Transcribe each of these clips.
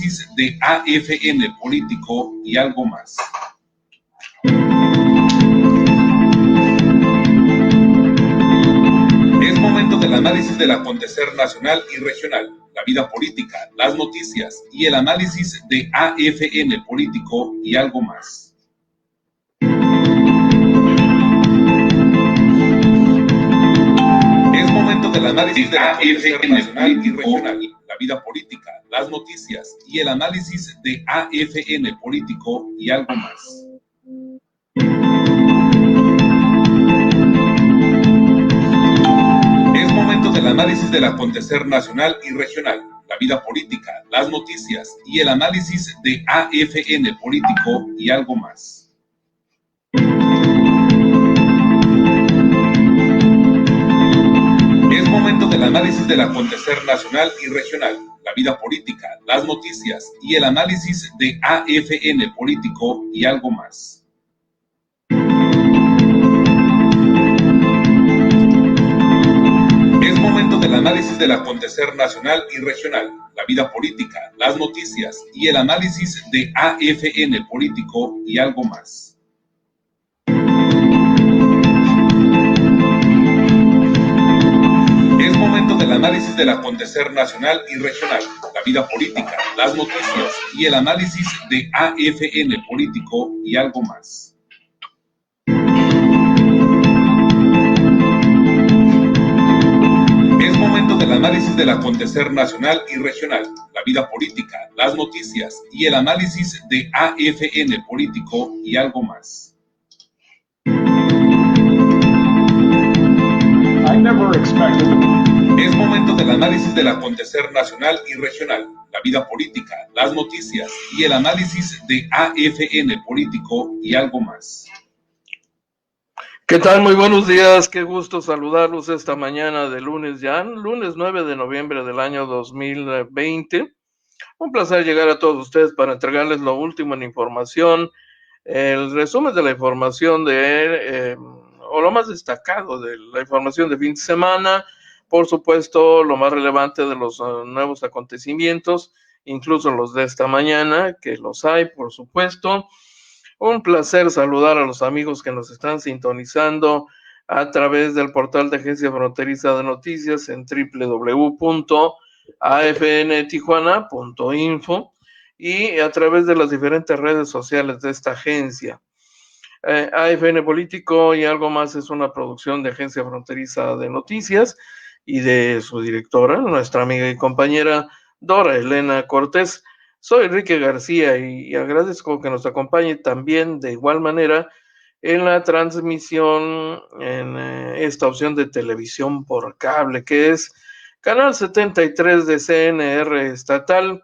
de AFN Político y algo más. Es momento del análisis del acontecer nacional y regional, la vida política, las noticias y el análisis de AFN Político y algo más. Es momento del análisis del acontecer nacional y regional, la vida política, las noticias y el análisis de AFN Político y algo más. Es momento del análisis del acontecer nacional y regional, la vida política, las noticias y el análisis de AFN Político y algo más. Es momento del análisis del acontecer nacional y regional, la vida política, las noticias y el análisis de AFN Político y algo más. Es momento del análisis del acontecer nacional y regional, la vida política, las noticias y el análisis de AFN Político y algo más. Es momento del análisis del acontecer nacional y regional, la vida política, las noticias y el análisis de AFN Político y algo más. Es momento del análisis del acontecer nacional y regional, la vida política, las noticias y el análisis de AFN Político y algo más. Es momento del análisis del acontecer nacional y regional, la vida política, las noticias y el análisis de AFN Político y algo más. ¿Qué tal? Muy buenos días, qué gusto saludarlos esta mañana de lunes ya, lunes 9 de noviembre del año 2020. Un placer llegar a todos ustedes para entregarles lo último en información, el resumen de la información o lo más destacado de la información de fin de semana, por supuesto lo más relevante de los nuevos acontecimientos, incluso los de esta mañana, que los hay, por supuesto. Un placer saludar a los amigos que nos están sintonizando a través del portal de Agencia Fronteriza de Noticias en www.afntijuana.info y a través de las diferentes redes sociales de esta agencia. AFN Político y algo más es una producción de Agencia Fronteriza de Noticias y de su directora, nuestra amiga y compañera Dora Elena Cortés. Soy Enrique García y agradezco que nos acompañe también de igual manera en la transmisión en esta opción de televisión por cable, que es Canal 73 de CNR estatal.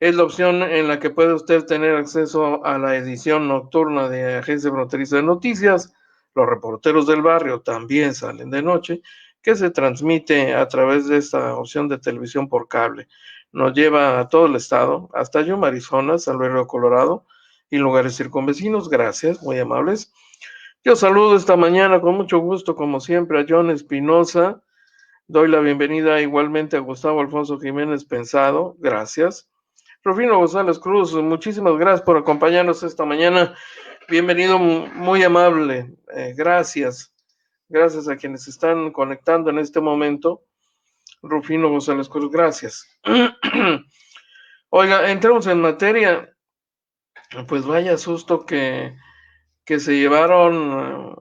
Es la opción en la que puede usted tener acceso a la edición nocturna de Agencia Fronteriza de Noticias. Los reporteros del barrio también salen de noche, que se transmite a través de esta opción de televisión por cable. Nos lleva a todo el estado, hasta Yuma, Arizona, San Bernardino, Colorado y lugares circunvecinos. Gracias, muy amables. Yo saludo esta mañana con mucho gusto, como siempre, a John Espinosa. Doy la bienvenida igualmente a Gustavo Alfonso Jiménez Pensado. Gracias. Rufino González Cruz, muchísimas gracias por acompañarnos esta mañana. Bienvenido, muy amable. Gracias. Gracias a quienes están conectando en este momento. Rufino González Cruz, gracias. Oiga, entremos en materia. Pues vaya susto que se llevaron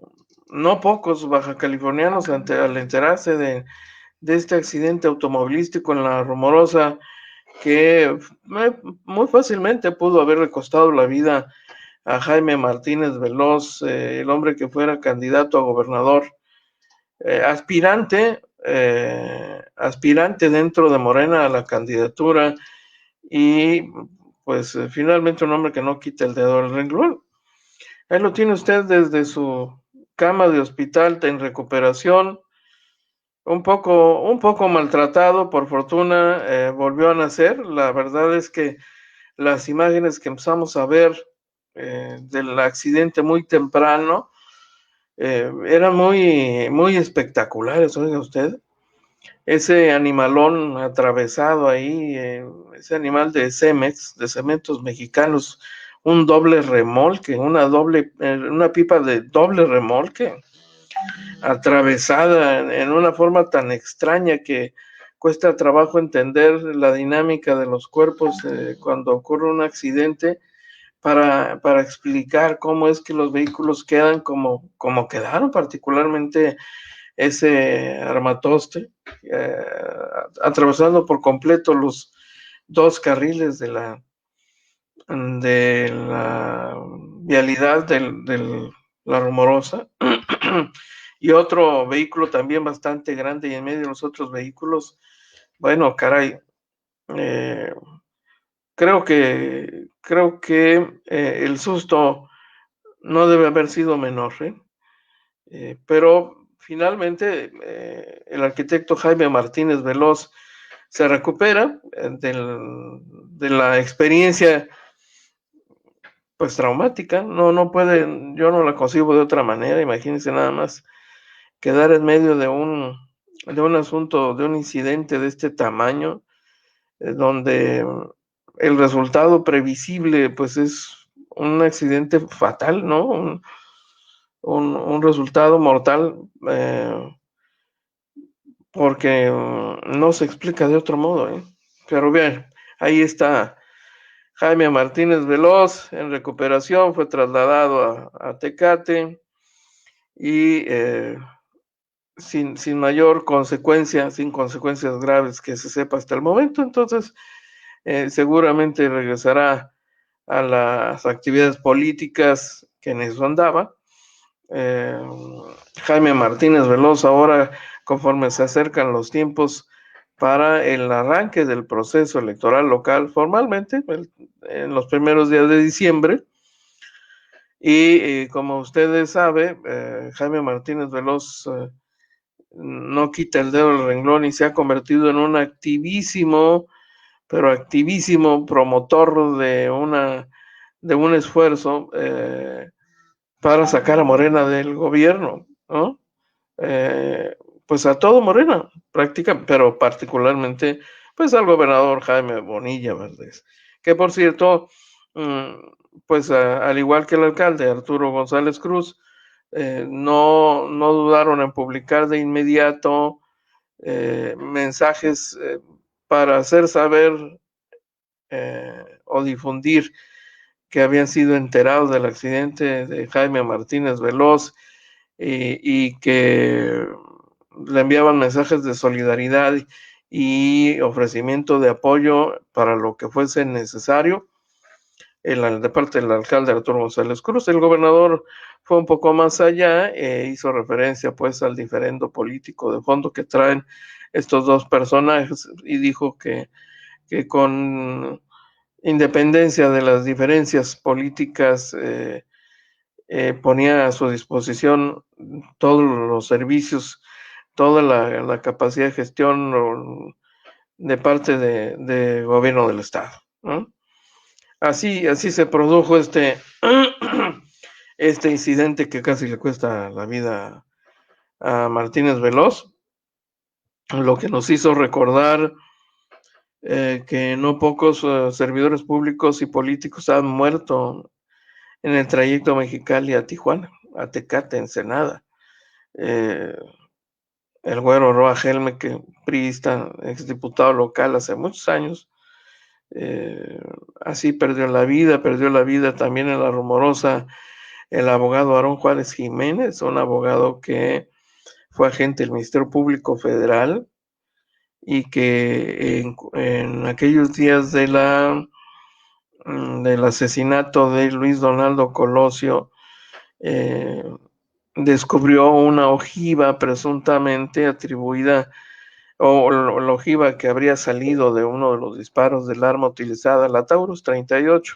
no pocos bajacalifornianos al enterarse de este accidente automovilístico en la Rumorosa, que muy fácilmente pudo haberle costado la vida a Jaime Martínez Veloz, el hombre que fuera candidato a gobernador, aspirante dentro de Morena a la candidatura, y pues finalmente un hombre que no quita el dedo del renglón. Ahí lo tiene usted desde su cama de hospital en recuperación, un poco maltratado. Por fortuna volvió a nacer. La verdad es que las imágenes que empezamos a ver del accidente muy temprano eran muy, muy espectaculares, oiga usted. ese animalón atravesado ahí, ese animal de Cemex, de Cementos Mexicanos, un doble remolque, una pipa de doble remolque, atravesada en una forma tan extraña que cuesta trabajo entender la dinámica de los cuerpos cuando ocurre un accidente para explicar cómo es que los vehículos quedan como quedaron, particularmente ese armatoste, atravesando por completo los dos carriles de la vialidad de la Rumorosa. Y otro vehículo también bastante grande, y en medio de los otros vehículos, bueno, caray, eh, creo que el susto no debe haber sido menor, pero finalmente el arquitecto Jaime Martínez Veloz se recupera de la experiencia pues traumática, no puede, yo no la concibo de otra manera, imagínense nada más quedar en medio de un asunto, de un incidente de este tamaño, donde el resultado previsible pues es un accidente fatal, ¿no? Un resultado mortal, porque no se explica de otro modo, ¿eh? Pero bien, ahí está Jaime Martínez Veloz en recuperación, fue trasladado a Tecate y sin mayor consecuencia, sin consecuencias graves que se sepa hasta el momento. Entonces, seguramente regresará a las actividades políticas que en eso andaba. Jaime Martínez Veloz ahora, conforme se acercan los tiempos para el arranque del proceso electoral local formalmente, en los primeros días de diciembre, y como ustedes saben, Jaime Martínez Veloz no quita el dedo del renglón y se ha convertido en un activísimo, pero activísimo promotor de un esfuerzo para sacar a Morena del gobierno, ¿no? Pues a todo Morena, prácticamente, pero particularmente pues al gobernador Jaime Bonilla Valdés, que por cierto, pues al igual que el alcalde Arturo González Cruz, no dudaron en publicar de inmediato mensajes para hacer saber o difundir que habían sido enterados del accidente de Jaime Martínez Veloz y que le enviaban mensajes de solidaridad y ofrecimiento de apoyo para lo que fuese necesario de parte del alcalde Arturo González Cruz. El gobernador fue un poco más allá, hizo referencia pues al diferendo político de fondo que traen estos dos personajes y dijo que con independencia de las diferencias políticas, ponía a su disposición todos los servicios, toda la capacidad de gestión de parte de gobierno del Estado, ¿no? Así se produjo este incidente que casi le cuesta la vida a Martínez Veloz, lo que nos hizo recordar que no pocos servidores públicos y políticos han muerto en el trayecto Mexicali a Tijuana, a Tecate, Ensenada. El güero Roa Helme, que priista, exdiputado local hace muchos años, así perdió la vida también en la Rumorosa el abogado Aarón Juárez Jiménez, un abogado que fue agente del Ministerio Público Federal y que en aquellos días del asesinato de Luis Donaldo Colosio, descubrió una ojiva presuntamente atribuida, o la ojiva que habría salido de uno de los disparos del arma utilizada, la Taurus 38,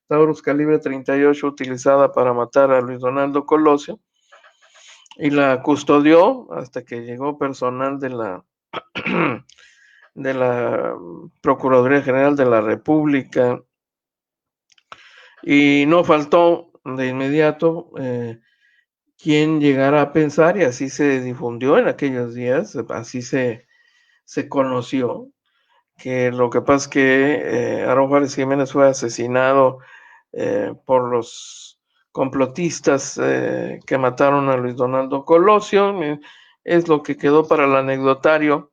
Taurus calibre 38 utilizada para matar a Luis Donaldo Colosio, y la custodió hasta que llegó personal de la Procuraduría General de la República, y no faltó de inmediato quien llegara a pensar, y así se difundió en aquellos días, así se se conoció que lo que pasa es que Aarón Juárez Jiménez fue asesinado por los complotistas que mataron a Luis Donaldo Colosio, es lo que quedó para el anecdotario,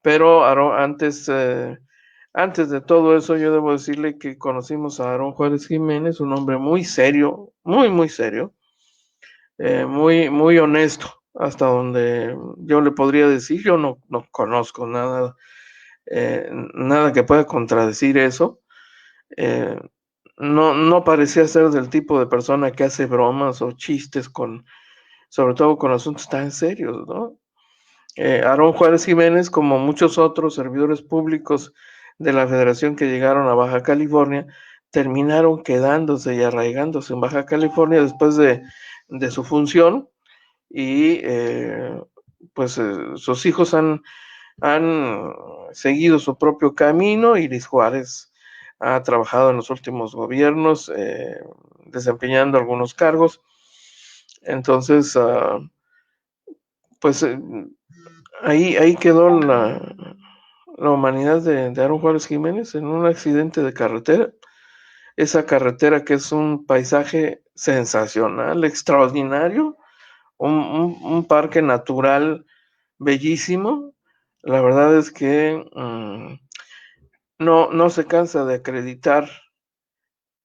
pero antes de todo eso yo debo decirle que conocimos a Aarón Juárez Jiménez, un hombre muy serio, muy serio, muy honesto, hasta donde yo le podría decir, yo no conozco nada que pueda contradecir eso. No parecía ser del tipo de persona que hace bromas o chistes sobre todo con asuntos tan serios, ¿no? Aarón Juárez Jiménez, como muchos otros servidores públicos de la Federación que llegaron a Baja California, terminaron quedándose y arraigándose en Baja California después de su función y pues sus hijos han seguido su propio camino. Iris Juárez ha trabajado en los últimos gobiernos, desempeñando algunos cargos. Entonces, pues ahí quedó la humanidad de Aarón Juárez Jiménez en un accidente de carretera. Esa carretera que es un paisaje sensacional, extraordinario, un parque natural bellísimo. La verdad es que no se cansa de acreditar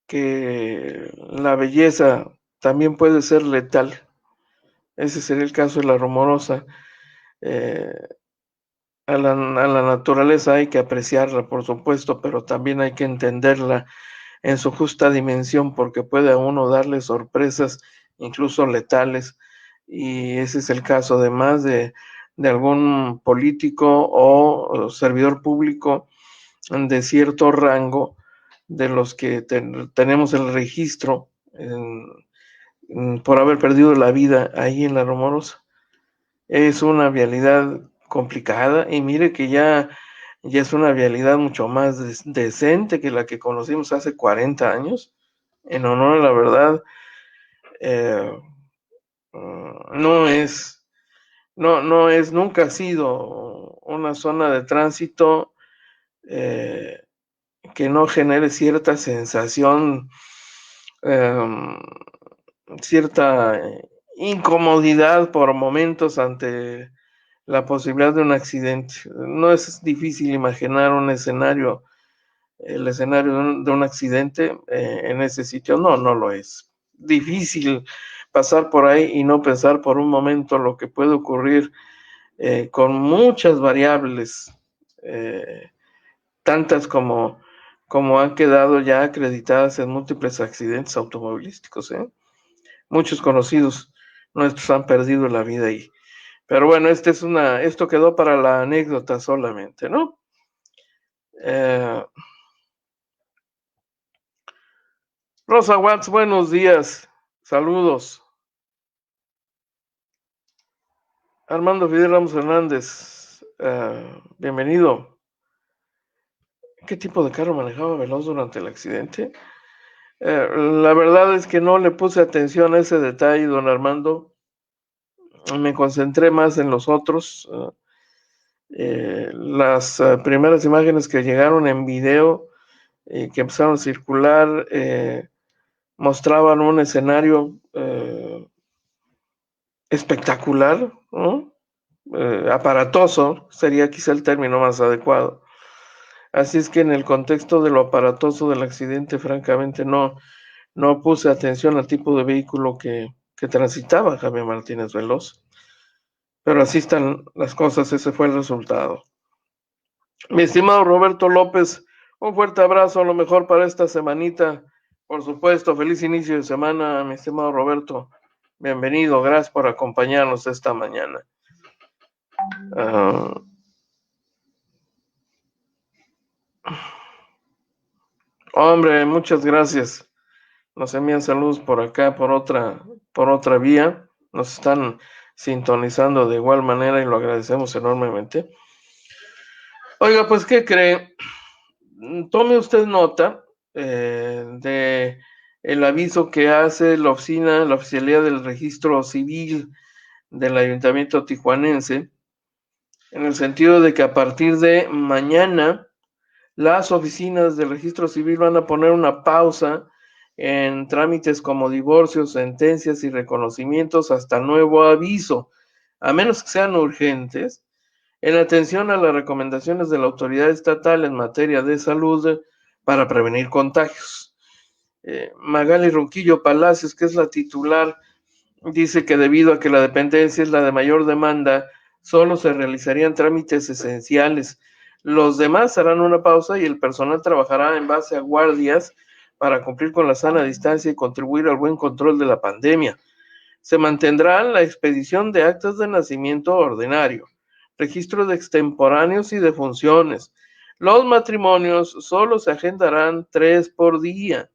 que la belleza también puede ser letal. Ese sería el caso de la Rumorosa. Eh, a la naturaleza hay que apreciarla, por supuesto, pero también hay que entenderla en su justa dimensión, porque puede a uno darle sorpresas, incluso letales. Y ese es el caso, además de algún político o servidor público de cierto rango, de los que tenemos el registro por haber perdido la vida ahí en la Rumorosa. Es una vialidad complicada y mire que ya es una vialidad mucho más decente que la que conocimos hace 40 años. En honor a la verdad, eh, nunca ha sido una zona de tránsito eh, que no genere cierta sensación, cierta incomodidad por momentos ante la posibilidad de un accidente. No es difícil imaginar el escenario de un accidente en ese sitio. No lo es. Difícil pasar por ahí y no pensar por un momento lo que puede ocurrir con muchas variables, tantas como han quedado ya acreditadas en múltiples accidentes automovilísticos. Muchos conocidos nuestros han perdido la vida ahí. Pero bueno, esto quedó para la anécdota solamente, ¿no? Rosa Watts, buenos días. Saludos. Armando Fidel Ramos Hernández, bienvenido. ¿Qué tipo de carro manejaba Veloz durante el accidente? La verdad es que no le puse atención a ese detalle, don Armando. Me concentré más en los otros. Las primeras imágenes que llegaron en video que empezaron a circular mostraban un escenario espectacular, ¿no? Aparatoso sería quizá el término más adecuado. Así es que en el contexto de lo aparatoso del accidente, francamente no puse atención al tipo de vehículo que transitaba Javier Martínez Veloz. Pero así están las cosas, ese fue el resultado. Mi estimado Roberto López, un fuerte abrazo, a lo mejor para esta semanita. Por supuesto, feliz inicio de semana, mi estimado Roberto. Bienvenido, gracias por acompañarnos esta mañana. Hombre, muchas gracias. Nos envían saludos por acá, por otra vía. Nos están sintonizando de igual manera y lo agradecemos enormemente. Oiga, pues, ¿qué cree? Tome usted nota de el aviso que hace la Oficialía del Registro Civil del Ayuntamiento tijuanense, en el sentido de que a partir de mañana las oficinas del registro civil van a poner una pausa en trámites como divorcios, sentencias y reconocimientos hasta nuevo aviso, a menos que sean urgentes, en atención a las recomendaciones de la autoridad estatal en materia de salud para prevenir contagios. Magali Ronquillo Palacios, que es la titular, dice que debido a que la dependencia es la de mayor demanda, solo se realizarían trámites esenciales. Los demás harán una pausa y el personal trabajará en base a guardias para cumplir con la sana distancia y contribuir al buen control de la pandemia. Se mantendrá la expedición de actas de nacimiento ordinario, registro de extemporáneos y defunciones. Los matrimonios solo se agendarán 3 por día,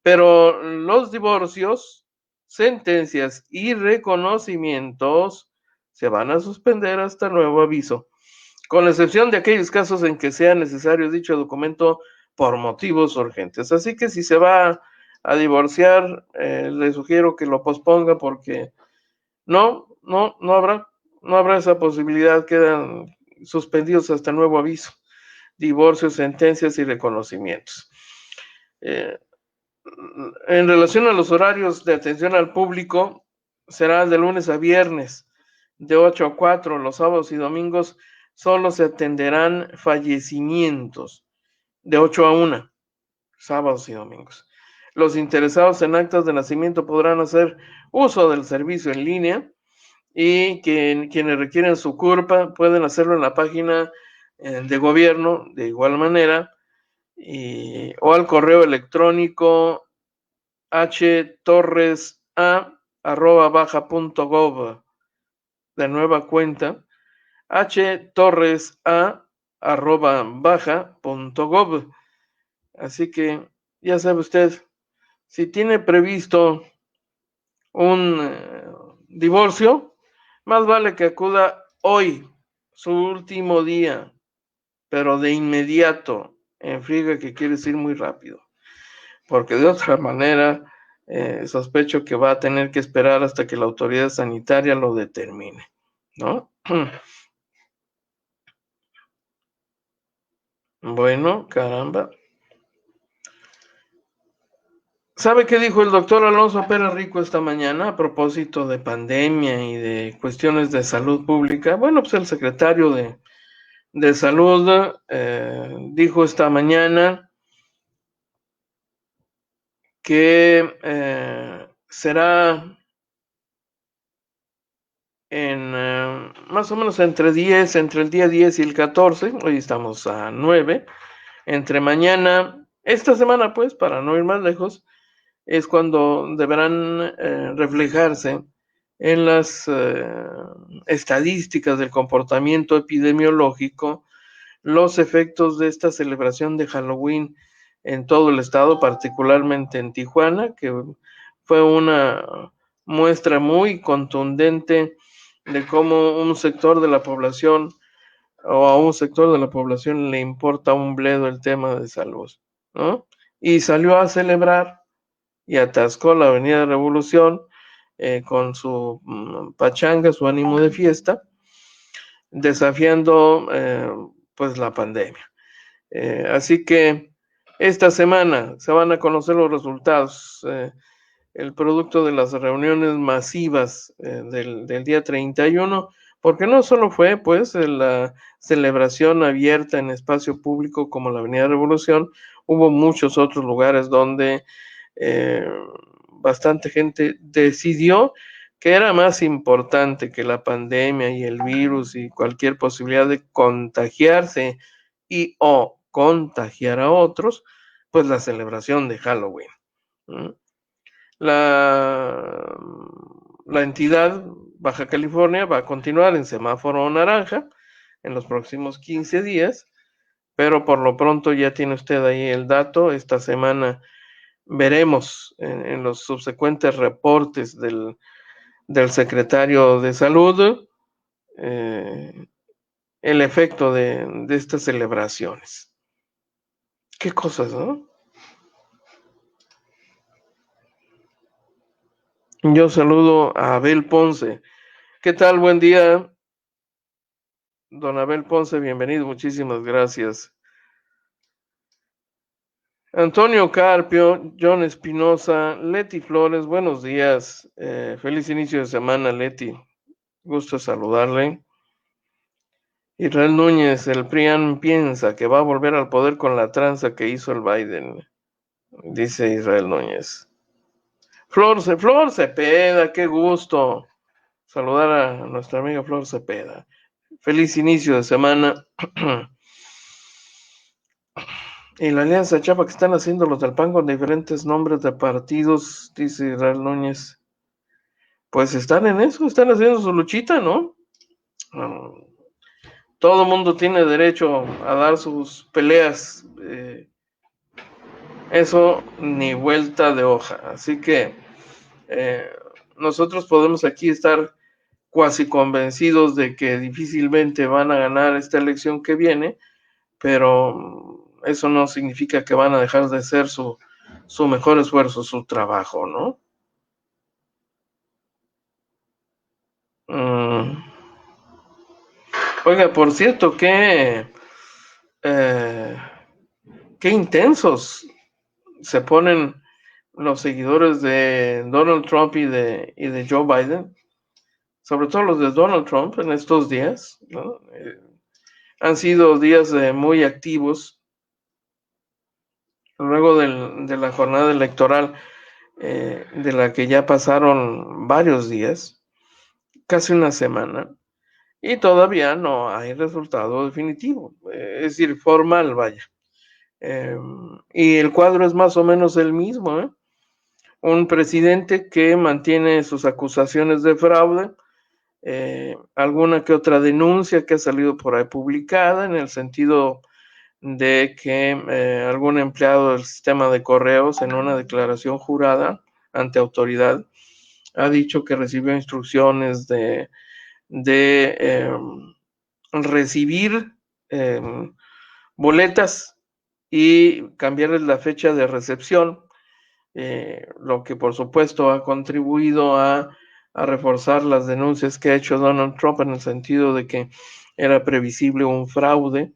pero los divorcios, sentencias y reconocimientos se van a suspender hasta nuevo aviso, con excepción de aquellos casos en que sea necesario dicho documento por motivos urgentes. Así que si se va a divorciar, le sugiero que lo posponga porque no habrá esa posibilidad, quedan suspendidos hasta nuevo aviso. Divorcios, sentencias y reconocimientos. En relación a los horarios de atención al público, será de lunes a viernes, de 8 a 4. Los sábados y domingos solo se atenderán fallecimientos, de 8 a 1, sábados y domingos. Los interesados en actas de nacimiento podrán hacer uso del servicio en línea y quienes requieren su CURPA pueden hacerlo en la página de gobierno de igual manera o al correo electrónico htorresa@baja.gov, de nueva cuenta, htorresa@baja.gov. Así que ya sabe usted, si tiene previsto un divorcio, más vale que acuda hoy, su último día, pero de inmediato, en friega, que quiere decir muy rápido, porque de otra manera sospecho que va a tener que esperar hasta que la autoridad sanitaria lo determine, ¿no? Bueno, caramba. ¿Sabe qué dijo el doctor Alonso Pérez Rico esta mañana a propósito de pandemia y de cuestiones de salud pública? Bueno, pues el secretario de Salud dijo esta mañana que será en más o menos entre el día 10 y el 14, hoy estamos a 9, entre mañana, esta semana pues, para no ir más lejos, es cuando deberán reflejarse en las estadísticas del comportamiento epidemiológico los efectos de esta celebración de Halloween en todo el estado, particularmente en Tijuana, que fue una muestra muy contundente de cómo un sector de la población o a un sector de la población le importa un bledo el tema de salud, ¿no? Y salió a celebrar y atascó la Avenida Revolución con su pachanga, su ánimo de fiesta, desafiando pues la pandemia. Así que esta semana se van a conocer los resultados, el producto de las reuniones masivas del día 31, porque no solo fue pues la celebración abierta en espacio público como la Avenida Revolución, hubo muchos otros lugares donde bastante gente decidió que era más importante que la pandemia y el virus y cualquier posibilidad de contagiarse y o contagiar a otros, pues la celebración de Halloween. La, la entidad Baja California va a continuar en semáforo naranja en los próximos 15 días, pero por lo pronto ya tiene usted ahí el dato. Esta semana veremos en los subsecuentes reportes del secretario de Salud el efecto de estas celebraciones. Qué cosas, ¿no? Yo saludo a Abel Ponce. ¿Qué tal? Buen día. Don Abel Ponce, bienvenido, muchísimas gracias. Antonio Carpio, John Espinosa, Leti Flores, buenos días. Feliz inicio de semana, Leti. Gusto saludarle. Israel Núñez, el PRIAN piensa que va a volver al poder con la tranza que hizo el Biden, dice Israel Núñez. Flor Cepeda, qué gusto saludar a nuestra amiga Flor Cepeda. Feliz inicio de semana. Y la alianza chapa que están haciendo los del PAN con diferentes nombres de partidos, dice Israel Núñez. Pues están en eso, están haciendo su luchita, ¿no? Todo mundo tiene derecho a dar sus peleas. Eso ni vuelta de hoja. Así que nosotros podemos aquí estar cuasi convencidos de que difícilmente van a ganar esta elección que viene, pero eso no significa que van a dejar de hacer su mejor esfuerzo, su trabajo, ¿no? Oiga, por cierto, qué intensos se ponen los seguidores de Donald Trump y de Joe Biden, sobre todo los de Donald Trump en estos días, ¿no? Han sido días muy activos luego de la jornada electoral, de la que ya pasaron varios días, casi una semana, y todavía no hay resultado definitivo, es decir, formal, vaya. Y el cuadro es más o menos el mismo, ¿eh? Un presidente que mantiene sus acusaciones de fraude, alguna que otra denuncia que ha salido por ahí publicada en el sentido de que algún empleado del sistema de correos en una declaración jurada ante autoridad ha dicho que recibió instrucciones de recibir boletas y cambiarles la fecha de recepción, lo que por supuesto ha contribuido a reforzar las denuncias que ha hecho Donald Trump en el sentido de que era previsible un fraude,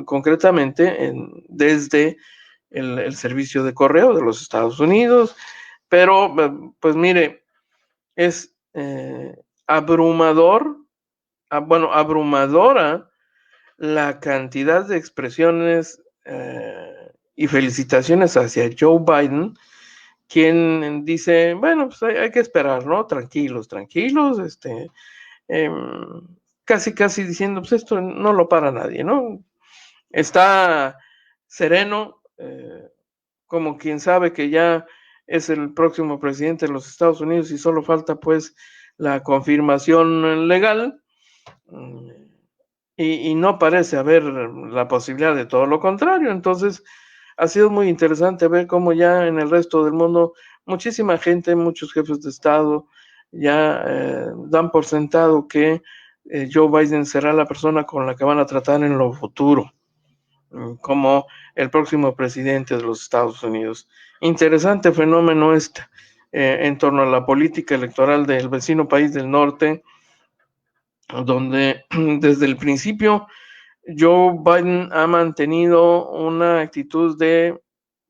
concretamente desde el servicio de correo de los Estados Unidos, pero pues mire, es abrumadora la cantidad de expresiones y felicitaciones hacia Joe Biden, quien dice, bueno, pues hay que esperar, ¿no? Tranquilos, casi diciendo, pues esto no lo para nadie, ¿no? Está sereno, como quien sabe que ya es el próximo presidente de los Estados Unidos y solo falta pues la confirmación legal, y no parece haber la posibilidad de todo lo contrario. Entonces ha sido muy interesante ver cómo ya en el resto del mundo muchísima gente, muchos jefes de Estado ya dan por sentado que Joe Biden será la persona con la que van a tratar en lo futuro como el próximo presidente de los Estados Unidos. Interesante fenómeno este en torno a la política electoral del vecino país del norte, donde desde el principio Joe Biden ha mantenido una actitud de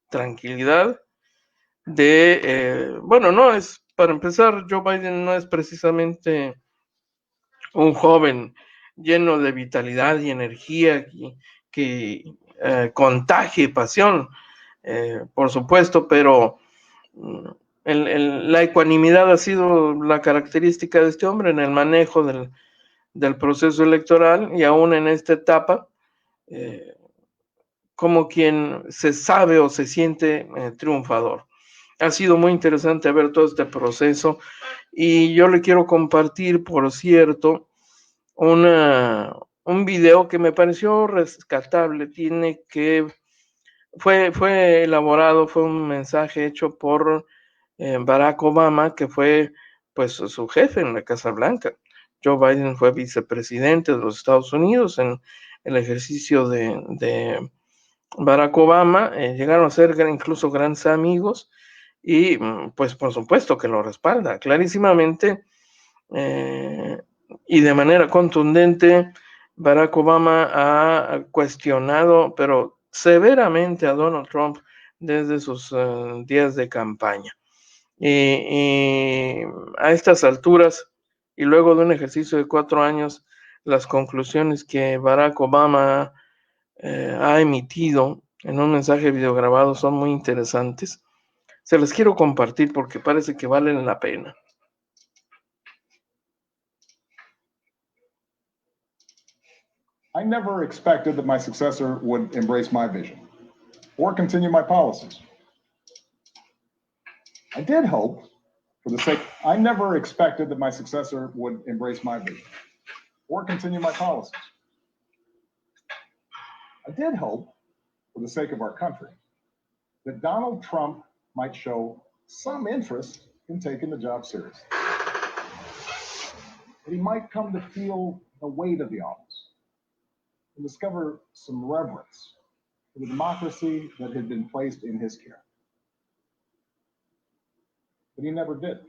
tranquilidad, bueno, no es, para empezar, Joe Biden no es precisamente un joven lleno de vitalidad y energía que contagie pasión, por supuesto, pero la ecuanimidad ha sido la característica de este hombre en el manejo del proceso electoral, y aún en esta etapa, como quien se sabe o se siente triunfador. Ha sido muy interesante ver todo este proceso, y yo le quiero compartir, por cierto, un video que me pareció rescatable. Fue elaborado, fue un mensaje hecho por Barack Obama, que fue pues su jefe en la Casa Blanca. Joe Biden fue vicepresidente de los Estados Unidos en el ejercicio de Barack Obama, llegaron a ser incluso grandes amigos, y pues por supuesto que lo respalda clarísimamente y de manera contundente Barack Obama ha cuestionado, pero severamente, a Donald Trump desde sus días de campaña. Y a estas alturas, y luego de un ejercicio de 4 años, las conclusiones que Barack Obama ha emitido en un mensaje videograbado son muy interesantes. Se las quiero compartir porque parece que valen la pena. I never expected that my successor would embrace my vision or continue my policies. I did hope, for the sake, I never expected that my successor would embrace my vision or continue my policies. I did hope, for the sake of our country, that Donald Trump might show some interest in taking the job seriously. That he might come to feel the weight of the office and discover some reverence for the democracy that had been placed in his care. But he never did.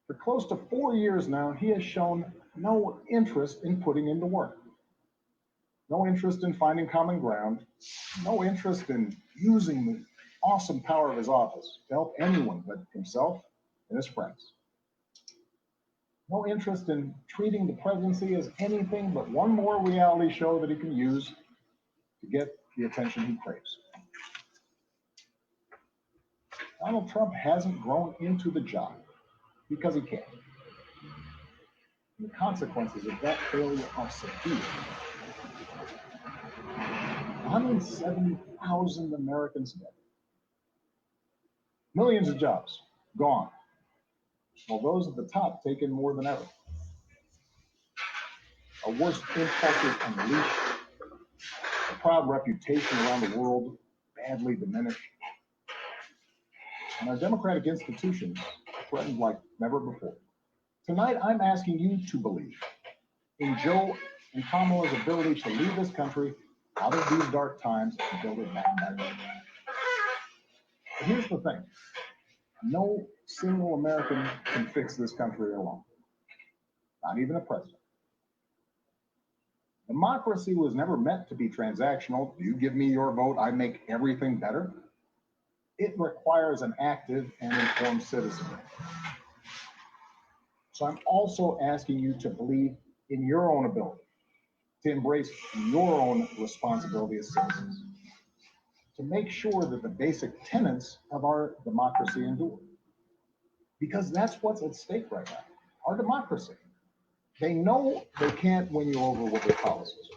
For close to 4 years now, he has shown no interest in putting into work, no interest in finding common ground, no interest in using the awesome power of his office to help anyone but himself and his friends. No interest in treating the presidency as anything but one more reality show that he can use to get the attention he craves. Donald Trump hasn't grown into the job because he can't. And the consequences of that failure are severe. 170,000 Americans dead. Millions of jobs gone, while those at the top take in more than ever. Our worst impulses unleashed, a proud reputation around the world badly diminished, and our democratic institutions threatened like never before. Tonight, I'm asking you to believe in Joe and Kamala's ability to lead this country out of these dark times and build it back better. But here's the thing. No single American can fix this country alone. Not even a president. Democracy was never meant to be transactional. You give me your vote, I make everything better. It requires an active and informed citizenry. So I'm also asking you to believe in your own ability, to embrace your own responsibility as citizens, to make sure that the basic tenets of our democracy endure. Because that's what's at stake right now, our democracy. They know they can't win you over with their policies,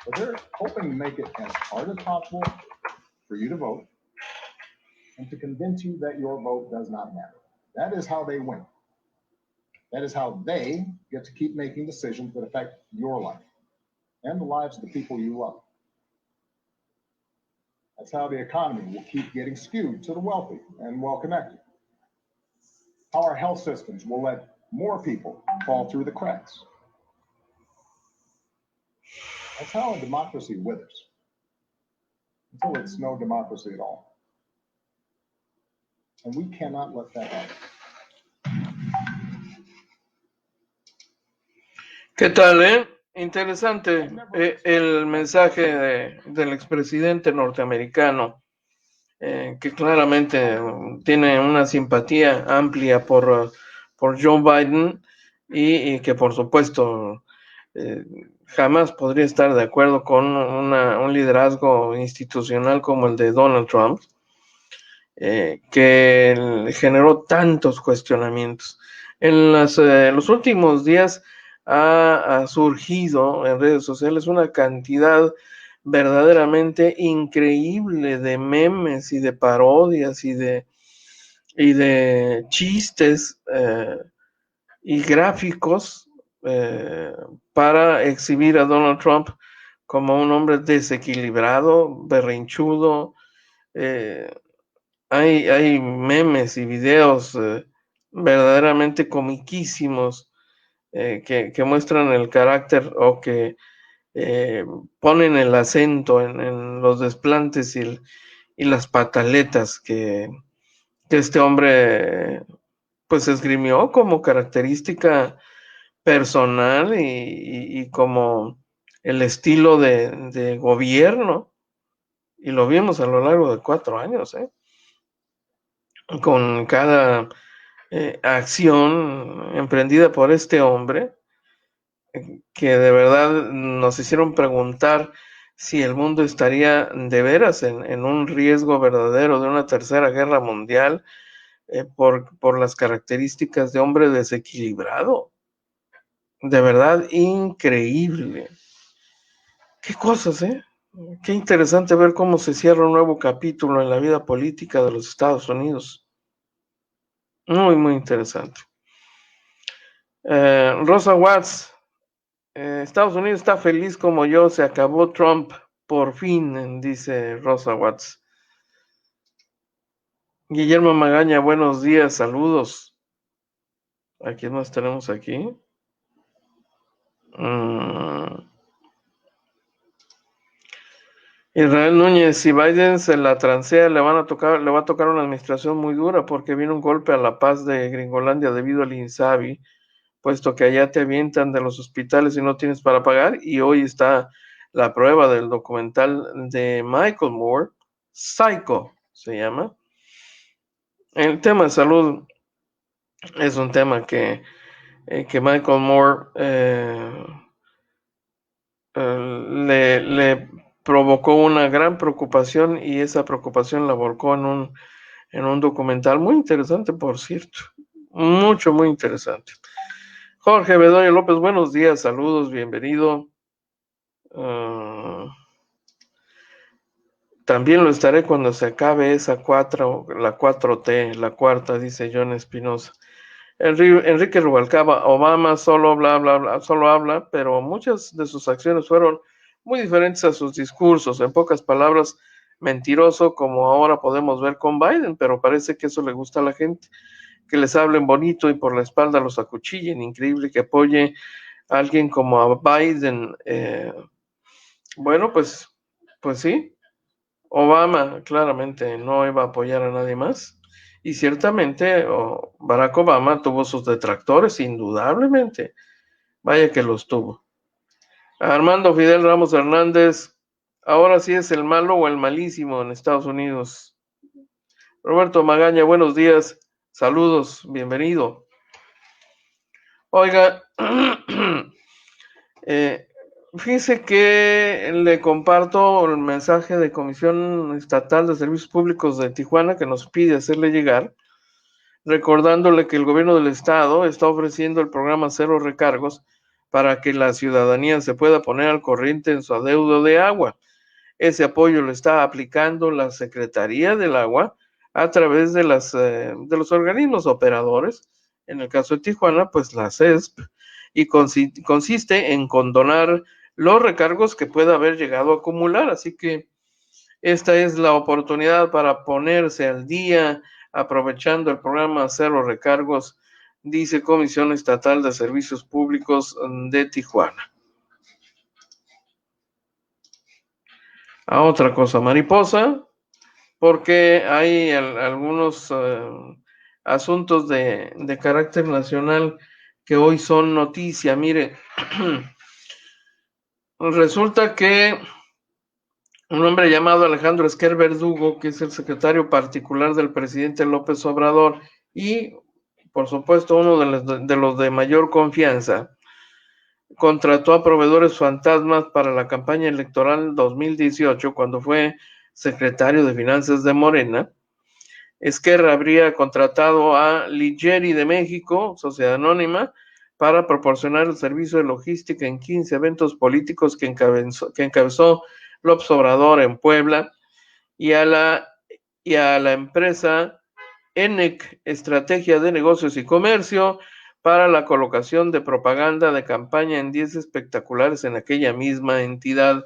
but they're hoping to make it as hard as possible for you to vote and to convince you that your vote does not matter. That is how they win. That is how they get to keep making decisions that affect your life and the lives of the people you love. That's how the economy will keep getting skewed to the wealthy and well-connected. How our health systems will let more people fall through the cracks. That's how a democracy withers, until it's no democracy at all. And we cannot let that happen. ¿Qué tal, Interesante el mensaje del expresidente norteamericano, que claramente tiene una simpatía amplia por Joe Biden y que por supuesto jamás podría estar de acuerdo con un liderazgo institucional como el de Donald Trump, que generó tantos cuestionamientos. En los últimos días ha surgido en redes sociales una cantidad verdaderamente increíble de memes y de parodias y de chistes y gráficos para exhibir a Donald Trump como un hombre desequilibrado, berrinchudo. Hay memes y videos verdaderamente comiquísimos que muestran el carácter o que ponen el acento en los desplantes y las pataletas que este hombre pues esgrimió como característica personal y como el estilo de gobierno, y lo vimos a lo largo de 4 años, con cada acción emprendida por este hombre, que de verdad nos hicieron preguntar si el mundo estaría de veras en un riesgo verdadero de una tercera guerra mundial, por las características de hombre desequilibrado. De verdad, increíble. Qué cosas, ¿eh? Qué interesante ver cómo se cierra un nuevo capítulo en la vida política de los Estados Unidos. Muy, muy interesante. Rosa Watts, Estados Unidos está feliz como yo, se acabó Trump, por fin, dice Rosa Watts. Guillermo Magaña, buenos días, saludos. ¿A quién más tenemos aquí? Israel Núñez, si Biden se la transea, le va a tocar una administración muy dura porque viene un golpe a la paz de Gringolandia debido al INSABI, puesto que allá te avientan de los hospitales y no tienes para pagar, y hoy está la prueba del documental de Michael Moore, Psycho se llama. El tema de salud es un tema que Michael Moore le provocó una gran preocupación, y esa preocupación la volcó en un documental muy interesante, por cierto. Muy interesante. Jorge Bedoya López, buenos días, saludos, bienvenido. También lo estaré cuando se acabe esa la 4T, la cuarta, dice John Espinosa. Enrique Rubalcaba, Obama solo solo habla, pero muchas de sus acciones fueron muy diferentes a sus discursos. En pocas palabras, mentiroso, como ahora podemos ver con Biden, pero parece que eso le gusta a la gente, que les hablen bonito y por la espalda los acuchillen. Increíble que apoye a alguien como a Biden. Bueno, pues sí. Obama claramente no iba a apoyar a nadie más. Y ciertamente Barack Obama tuvo sus detractores, indudablemente. Vaya que los tuvo. Armando Fidel Ramos Hernández, ahora sí es el malo o el malísimo en Estados Unidos. Roberto Magaña, buenos días. Saludos, bienvenido. Oiga, fíjese que le comparto el mensaje de Comisión Estatal de Servicios Públicos de Tijuana que nos pide hacerle llegar, recordándole que el gobierno del estado está ofreciendo el programa Cero Recargos para que la ciudadanía se pueda poner al corriente en su adeudo de agua. Ese apoyo lo está aplicando la Secretaría del Agua a través de los organismos operadores, en el caso de Tijuana, pues la CESP, y consiste en condonar los recargos que pueda haber llegado a acumular. Así que esta es la oportunidad para ponerse al día, aprovechando el programa Cero Recargos, dice Comisión Estatal de Servicios Públicos de Tijuana. A otra cosa mariposa, porque hay algunos asuntos de carácter nacional que hoy son noticia. Mire, resulta que un hombre llamado Alejandro Esquer Verdugo, que es el secretario particular del presidente López Obrador y, por supuesto, uno de los de mayor confianza, contrató a proveedores fantasmas para la campaña electoral 2018, cuando fue secretario de Finanzas de Morena. Esquer habría contratado a Ligeri de México, sociedad anónima, para proporcionar el servicio de logística en 15 eventos políticos que encabezó López Obrador en Puebla, y a la empresa ENEC, Estrategia de Negocios y Comercio, para la colocación de propaganda de campaña en 10 espectaculares en aquella misma entidad.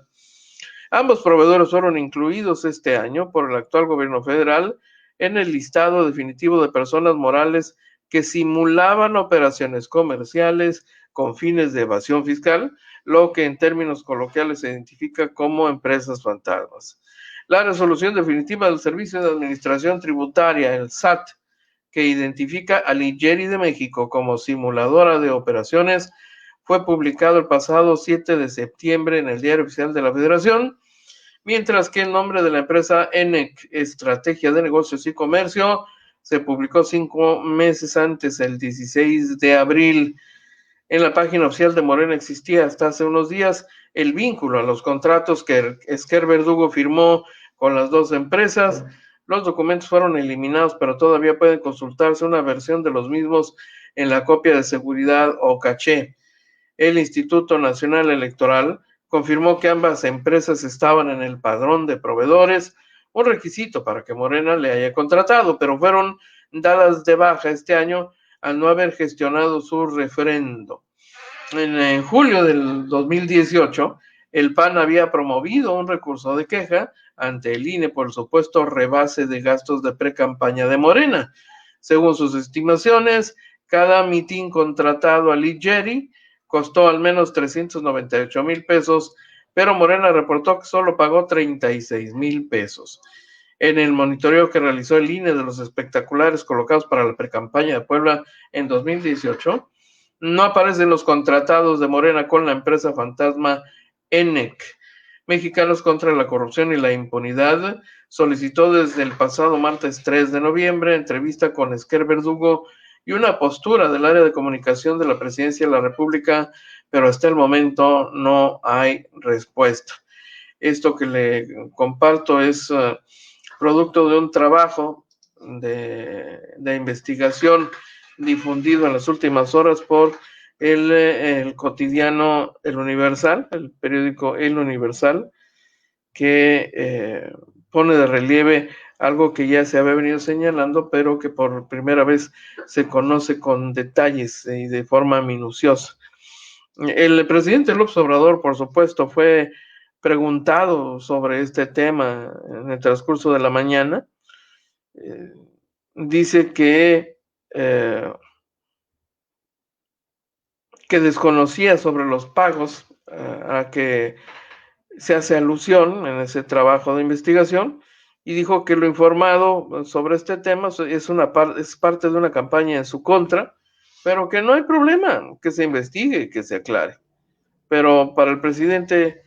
Ambos proveedores fueron incluidos este año por el actual gobierno federal en el listado definitivo de personas morales que simulaban operaciones comerciales con fines de evasión fiscal, lo que en términos coloquiales se identifica como empresas fantasmas. La resolución definitiva del Servicio de Administración Tributaria, el SAT, que identifica a Ligeri de México como simuladora de operaciones fue publicado el pasado 7 de septiembre en el Diario Oficial de la Federación, mientras que el nombre de la empresa ENEC, Estrategia de Negocios y Comercio, se publicó 5 meses antes, el 16 de abril. En la página oficial de Morena existía hasta hace unos días el vínculo a los contratos que Esquer Verdugo firmó con las dos empresas. Los documentos fueron eliminados, pero todavía pueden consultarse una versión de los mismos en la copia de seguridad o caché. El Instituto Nacional Electoral confirmó que ambas empresas estaban en el padrón de proveedores, un requisito para que Morena le haya contratado, pero fueron dadas de baja este año al no haber gestionado su referendo. En julio del 2018, el PAN había promovido un recurso de queja ante el INE por el supuesto rebase de gastos de precampaña de Morena. Según sus estimaciones, cada mitin contratado a Ligeri costó al menos 398,000 pesos, pero Morena reportó que solo pagó 36,000 pesos. En el monitoreo que realizó el INE de los espectaculares colocados para la precampaña de Puebla en 2018, no aparecen los contratados de Morena con la empresa fantasma ENEC. Mexicanos contra la Corrupción y la Impunidad solicitó desde el pasado martes 3 de noviembre entrevista con Esquer Verdugo y una postura del área de comunicación de la Presidencia de la República, pero hasta el momento no hay respuesta. Esto que le comparto es producto de un trabajo de investigación difundido en las últimas horas por el cotidiano El Universal, el periódico El Universal, que pone de relieve algo que ya se había venido señalando, pero que por primera vez se conoce con detalles y de forma minuciosa. El presidente López Obrador, por supuesto, fue preguntado sobre este tema en el transcurso de la mañana. Dice que desconocía sobre los pagos a que se hace alusión en ese trabajo de investigación, y dijo que lo informado sobre este tema es parte de una campaña en su contra, pero que no hay problema, que se investigue, que se aclare. Pero para el presidente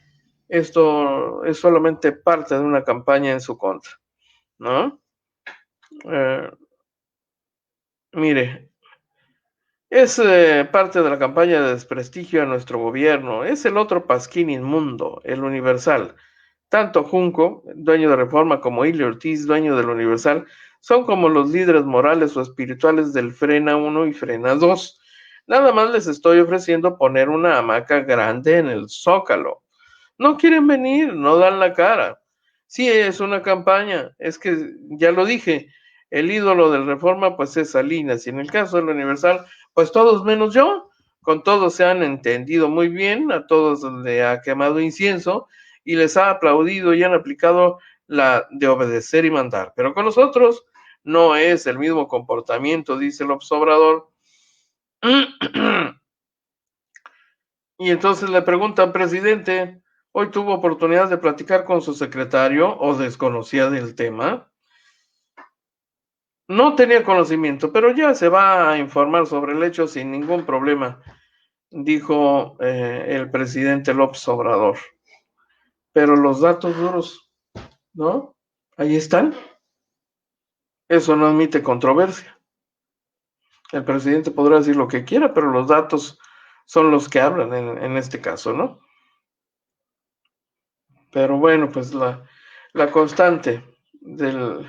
esto es solamente parte de una campaña en su contra, ¿no? Mire, es parte de la campaña de desprestigio a nuestro gobierno. Es el otro pasquín inmundo, el Universal. Tanto Junco, dueño de Reforma, como Ili Ortiz, dueño del Universal, son como los líderes morales o espirituales del Frena 1 y Frena 2. Nada más les estoy ofreciendo poner una hamaca grande en el Zócalo. No quieren venir, no dan la cara. Sí, es una campaña, es que ya lo dije, el ídolo del Reforma pues es Salinas, y en el caso del Universal, pues todos menos yo. Con todos se han entendido muy bien, a todos le ha quemado incienso y les ha aplaudido y han aplicado la de obedecer y mandar. Pero con nosotros no es el mismo comportamiento, dice López Obrador. Y entonces le preguntan, presidente, ¿hoy tuvo oportunidad de platicar con su secretario o desconocía del tema? No tenía conocimiento, pero ya se va a informar sobre el hecho sin ningún problema, dijo el presidente López Obrador. Pero los datos duros, ¿no? Ahí están. Eso no admite controversia. El presidente podrá decir lo que quiera, pero los datos son los que hablan en este caso, ¿no? Pero bueno, pues la constante en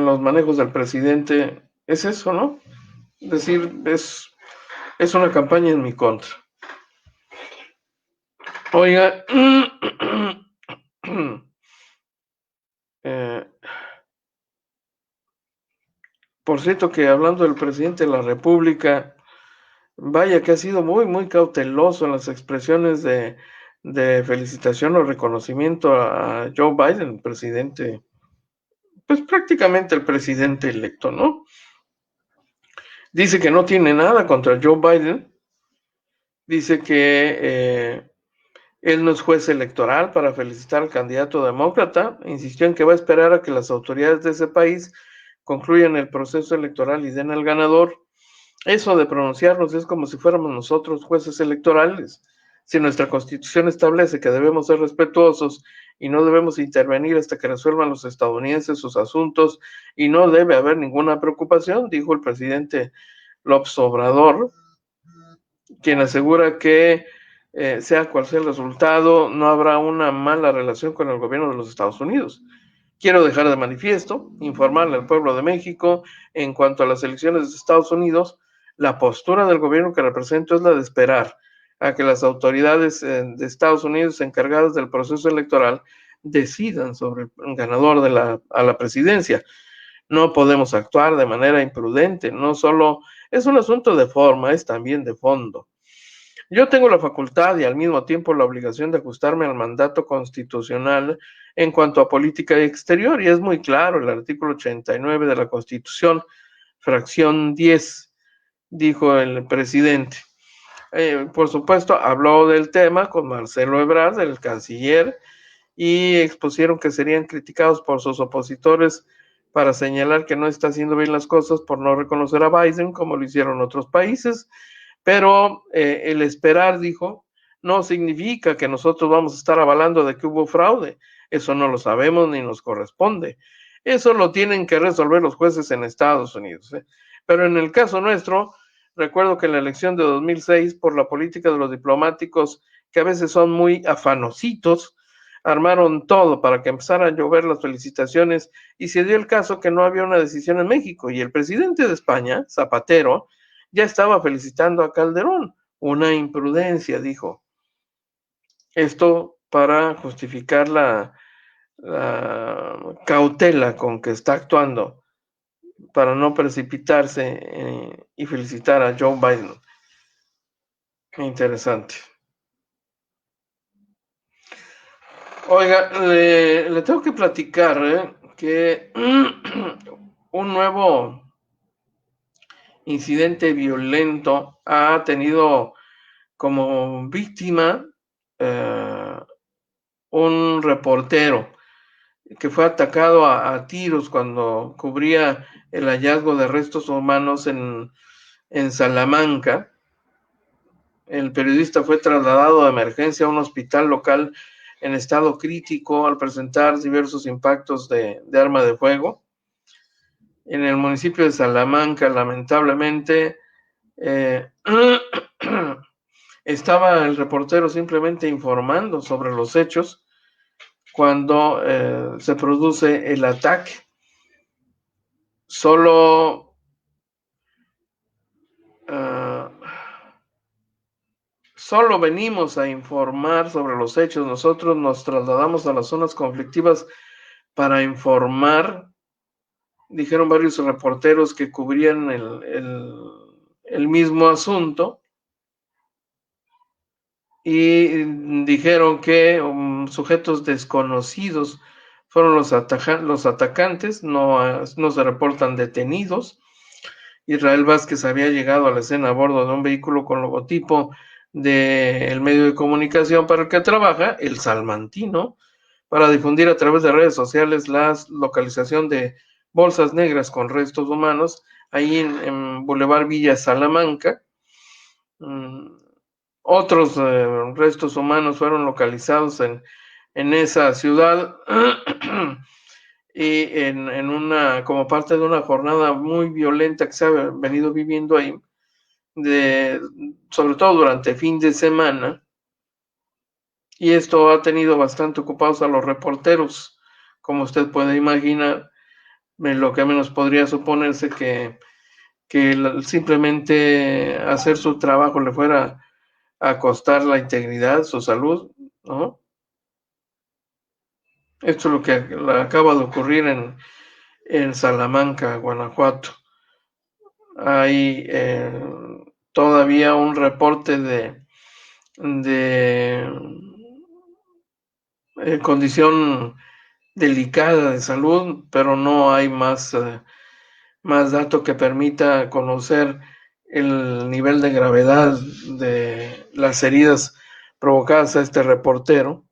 los manejos del presidente es eso, ¿no? Es decir, es una campaña en mi contra. Oiga, por cierto que hablando del presidente de la República, vaya que ha sido muy, muy cauteloso en las expresiones de felicitación o reconocimiento a Joe Biden, el presidente, pues prácticamente el presidente electo, ¿no? Dice que no tiene nada contra Joe Biden, dice que Él no es juez electoral para felicitar al candidato demócrata. Insistió en que va a esperar a que las autoridades de ese país concluyan el proceso electoral y den al ganador. Eso de pronunciarnos es como si fuéramos nosotros jueces electorales. Si nuestra Constitución establece que debemos ser respetuosos y no debemos intervenir hasta que resuelvan los estadounidenses sus asuntos y no debe haber ninguna preocupación, dijo el presidente López Obrador, quien asegura que sea cual sea el resultado, no habrá una mala relación con el gobierno de los Estados Unidos. Quiero dejar de manifiesto, informarle al pueblo de México en cuanto a las elecciones de Estados Unidos. La postura del gobierno que represento es la de esperar a que las autoridades de Estados Unidos encargadas del proceso electoral decidan sobre el ganador a la presidencia. No podemos actuar de manera imprudente, no solo es un asunto de forma, es también de fondo. Yo tengo la facultad y al mismo tiempo la obligación de ajustarme al mandato constitucional en cuanto a política exterior, y es muy claro el artículo 89 de la Constitución, fracción 10, dijo el presidente. Por supuesto, habló del tema con Marcelo Ebrard, el canciller, y expusieron que serían criticados por sus opositores para señalar que no está haciendo bien las cosas por no reconocer a Biden como lo hicieron otros países. Pero el esperar, dijo, no significa que nosotros vamos a estar avalando de que hubo fraude. Eso no lo sabemos ni nos corresponde. Eso lo tienen que resolver los jueces en Estados Unidos. Pero en el caso nuestro, recuerdo que en la elección de 2006, por la política de los diplomáticos, que a veces son muy afanositos, armaron todo para que empezaran a llover las felicitaciones y se dio el caso que no había una decisión en México. Y el presidente de España, Zapatero, ya estaba felicitando a Calderón. Una imprudencia, dijo. Esto para justificar la cautela con que está actuando para no precipitarse y felicitar a Joe Biden. Interesante. Oiga, le tengo que platicar que un nuevo incidente violento ha tenido como víctima un reportero que fue atacado a tiros cuando cubría el hallazgo de restos humanos en Salamanca. El periodista fue trasladado de emergencia a un hospital local en estado crítico al presentar diversos impactos de arma de fuego. En el municipio de Salamanca, lamentablemente, estaba el reportero simplemente informando sobre los hechos cuando se produce el ataque. Solo venimos a informar sobre los hechos. Nosotros nos trasladamos a las zonas conflictivas para informar, dijeron varios reporteros que cubrían el mismo asunto, y dijeron que sujetos desconocidos fueron los atacantes, no se reportan detenidos. Israel Vázquez había llegado a la escena a bordo de un vehículo con logotipo del medio de comunicación para el que trabaja, El Salmantino, para difundir a través de redes sociales la localización de bolsas negras con restos humanos ahí en Boulevard Villa Salamanca. Otros restos humanos fueron localizados en esa ciudad y como parte de una jornada muy violenta que se ha venido viviendo ahí, sobre todo durante fin de semana, y esto ha tenido bastante ocupados a los reporteros, como usted puede imaginar. Lo que menos podría suponerse que simplemente hacer su trabajo le fuera a costar la integridad, su salud, ¿no? Esto es lo que acaba de ocurrir en Salamanca, Guanajuato. Hay todavía un reporte de condición delicada de salud, pero no hay más dato que permita conocer el nivel de gravedad de las heridas provocadas a este reportero.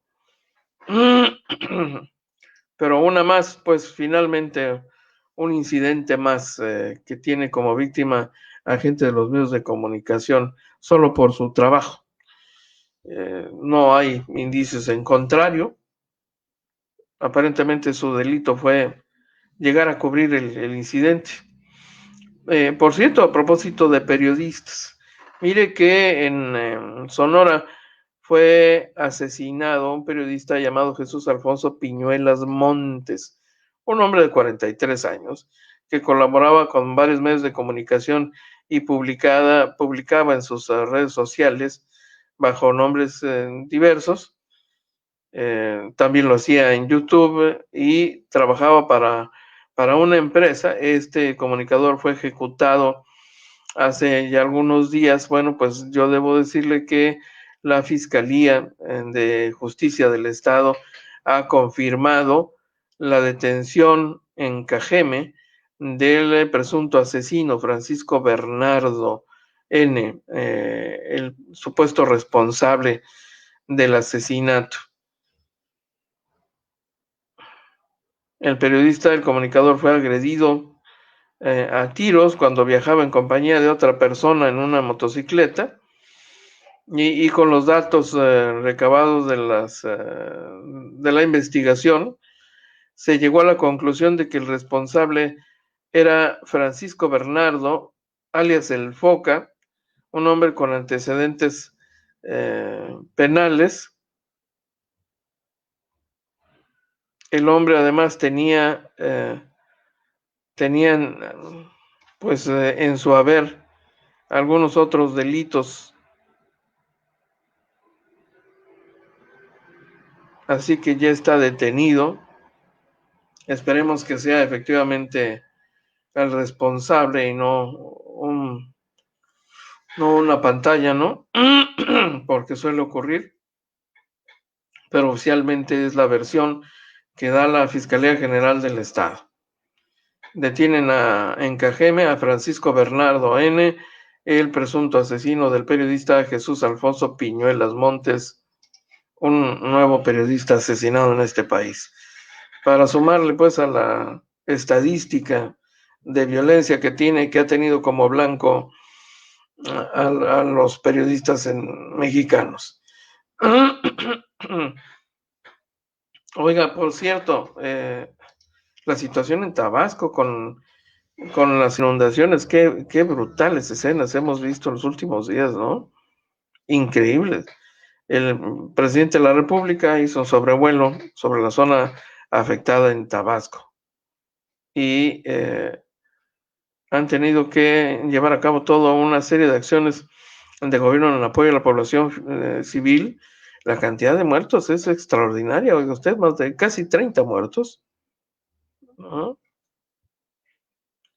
Pero una más, pues finalmente un incidente más que tiene como víctima a gente de los medios de comunicación solo por su trabajo. No hay indicios en contrario. Aparentemente su delito fue llegar a cubrir el incidente. Por cierto, a propósito de periodistas, mire que en Sonora fue asesinado un periodista llamado Jesús Alfonso Piñuelas Montes, un hombre de 43 años que colaboraba con varios medios de comunicación y publicaba en sus redes sociales bajo nombres diversos. También lo hacía en YouTube y trabajaba para una empresa. Este comunicador fue ejecutado hace ya algunos días. Bueno, pues yo debo decirle que la Fiscalía de Justicia del Estado ha confirmado la detención en Cajeme del presunto asesino Francisco Bernardo N., el supuesto responsable del asesinato. El periodista, el comunicador, fue agredido a tiros cuando viajaba en compañía de otra persona en una motocicleta y con los datos recabados de la investigación se llegó a la conclusión de que el responsable era Francisco Bernardo, alias El Foca, un hombre con antecedentes penales. El hombre además tenían pues en su haber algunos otros delitos, así que ya está detenido. Esperemos que sea efectivamente el responsable y no una pantalla, ¿no? Porque suele ocurrir, pero oficialmente es la versión que da la Fiscalía General del Estado. Detienen en Cajeme a Francisco Bernardo N., el presunto asesino del periodista Jesús Alfonso Piñuelas Montes, un nuevo periodista asesinado en este país. Para sumarle pues a la estadística de violencia que ha tenido como blanco a los periodistas mexicanos. Oiga, por cierto, la situación en Tabasco con las inundaciones, qué brutales escenas hemos visto en los últimos días, ¿no? Increíbles. El presidente de la República hizo un sobrevuelo sobre la zona afectada en Tabasco y han tenido que llevar a cabo toda una serie de acciones de gobierno en apoyo a la población civil. La cantidad de muertos es extraordinaria, oiga usted, más de casi 30 muertos, ¿no?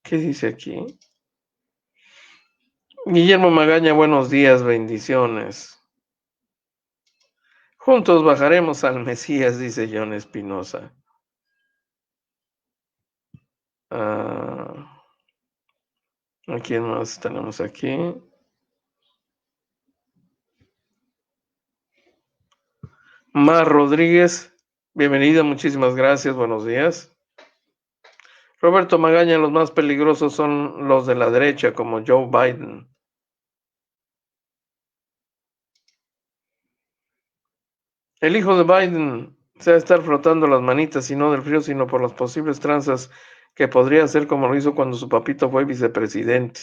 ¿Qué dice aquí? Guillermo Magaña, buenos días, bendiciones. Juntos bajaremos al Mesías, dice John Espinosa. ¿A quién más tenemos aquí? Mar Rodríguez, bienvenida, muchísimas gracias, buenos días. Roberto Magaña, los más peligrosos son los de la derecha, como Joe Biden. El hijo de Biden se va a estar frotando las manitas, y no del frío, sino por las posibles tranzas que podría hacer como lo hizo cuando su papito fue vicepresidente.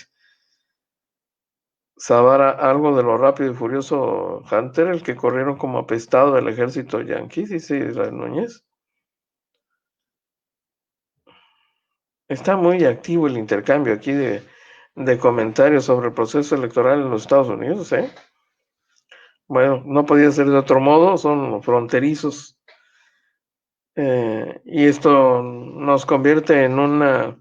¿Sabrá algo de lo rápido y furioso Hunter, el que corrieron como apestado del ejército yanqui? Dice Israel Núñez. Está muy activo el intercambio aquí de comentarios sobre el proceso electoral en los Estados Unidos, ¿eh? Bueno, no podía ser de otro modo, son fronterizos. Y esto nos convierte en una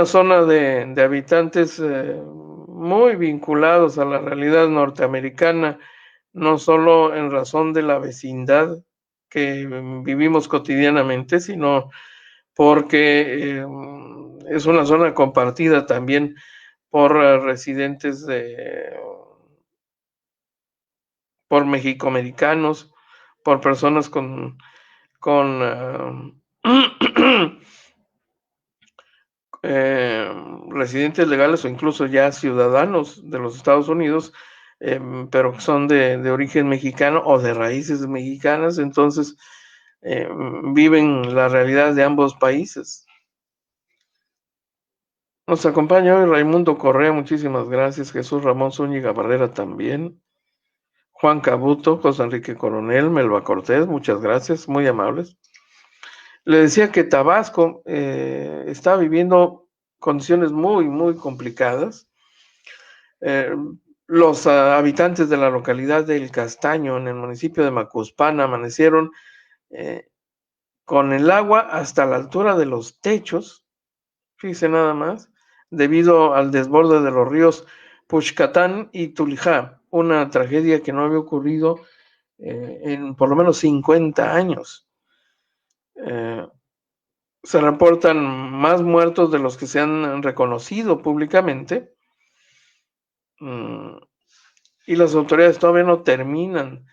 zona de habitantes muy vinculados a la realidad norteamericana, no solo en razón de la vecindad que vivimos cotidianamente, sino porque es una zona compartida también por residentes por mexicoamericanos, por personas con residentes legales o incluso ya ciudadanos de los Estados Unidos, pero que son de origen mexicano o de raíces mexicanas, entonces viven la realidad de ambos países. Nos acompaña hoy Raimundo Correa, muchísimas gracias. Jesús Ramón Zúñiga Barrera también. Juan Cabuto, José Enrique Coronel, Melba Cortés, muchas gracias, muy amables. Le decía que Tabasco está viviendo condiciones muy, muy complicadas. Los habitantes de la localidad del Castaño, en el municipio de Macuspana, amanecieron con el agua hasta la altura de los techos, fíjese nada más, debido al desborde de los ríos Puxcatán y Tulijá, una tragedia que no había ocurrido en por lo menos 50 años. Se reportan más muertos de los que se han reconocido públicamente, y las autoridades todavía no terminan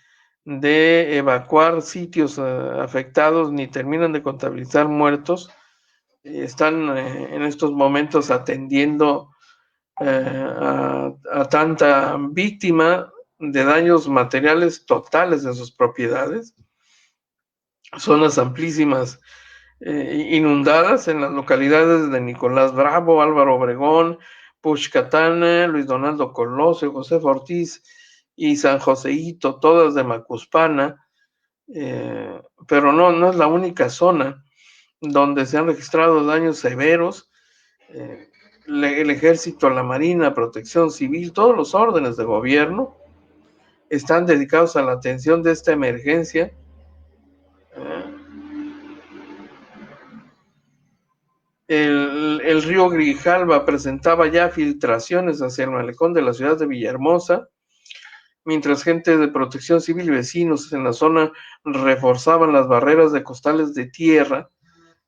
de evacuar sitios afectados ni terminan de contabilizar muertos. Están en estos momentos atendiendo a tanta víctima de daños materiales totales en sus propiedades. Zonas amplísimas inundadas en las localidades de Nicolás Bravo, Álvaro Obregón, Puxcatán, Luis Donaldo Colosio, José Ortiz y San Joseito, todas de Macuspana, pero no es la única zona donde se han registrado daños severos. El Ejército, la Marina, Protección Civil, todos los órdenes de gobierno están dedicados a la atención de esta emergencia. El río Grijalva presentaba ya filtraciones hacia el malecón de la ciudad de Villahermosa, mientras gente de Protección Civil y vecinos en la zona reforzaban las barreras de costales de tierra,